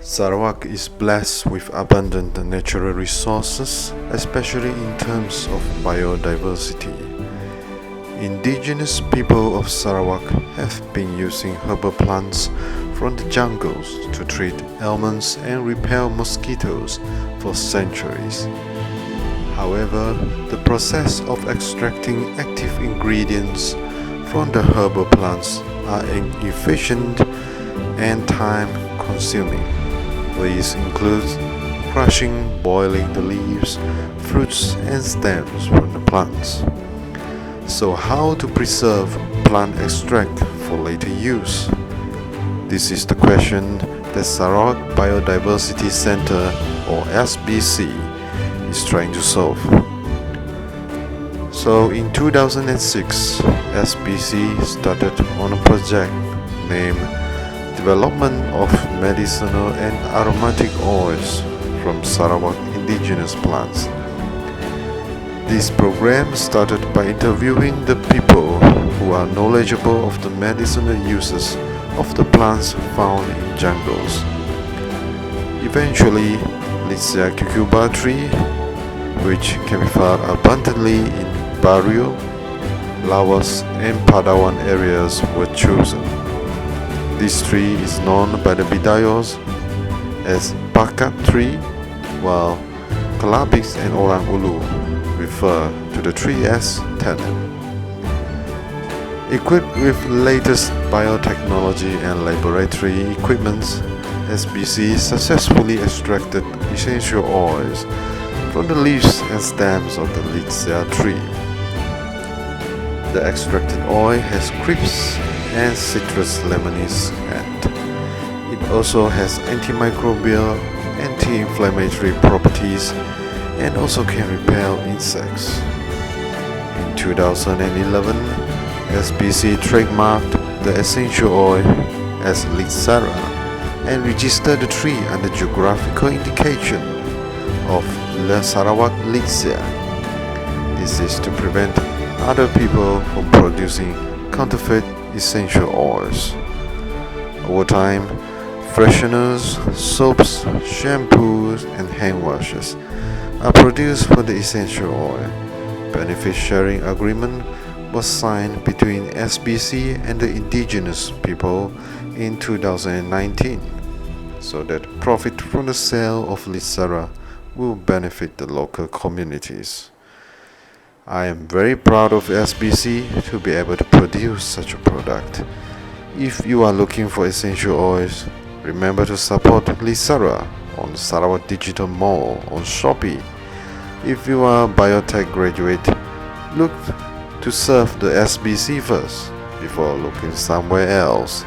Sarawak is blessed with abundant natural resources, especially in terms of biodiversity. Indigenous people of Sarawak have been using herbal plants from the jungles to treat ailments and repel mosquitoes for centuries. However, the process of extracting active ingredients from the herbal plants are inefficient and time-consuming. These include crushing, boiling the leaves, fruits and stems from the plants. So how to preserve plant extract for later use? This is the question that Sarawak Biodiversity Centre, or SBC, is trying to solve. So in 2006, SBC started on a project named Development of Medicinal and Aromatic Oils from Sarawak indigenous plants. This program started by interviewing the people who are knowledgeable of the medicinal uses of the plants found in jungles. Eventually, Lycia cucuba tree, which can be found abundantly in Bario, Lawas and Padawan areas, were chosen. This tree is known by the Bidayos as Bakat tree, while Kalabis and Orang Ulu refer to the tree as Tenem. Equipped with latest biotechnology and laboratory equipment, SBC successfully extracted essential oils from the leaves and stems of the Lycia tree. The extracted oil has crisp and citrus lemony scent. It also has antimicrobial, anti-inflammatory properties and also can repel insects. In 2011, SBC trademarked the essential oil as Lycia and registered the tree under geographical indication of La Sarawak Lycia. This is to prevent other people from producing counterfeit essential oils. Over time, fresheners, soaps, shampoos, and hand washes are produced from the essential oil. Benefit sharing agreement was signed between SBC and the indigenous people in 2019, so that profit from the sale of Lycia will benefit the local communities. I am very proud of SBC to be able to produce such a product. If you are looking for essential oils, remember to support Lycia on Sarawak Digital Mall on Shopee. If you are a biotech graduate, look to serve the SBC first before looking somewhere else.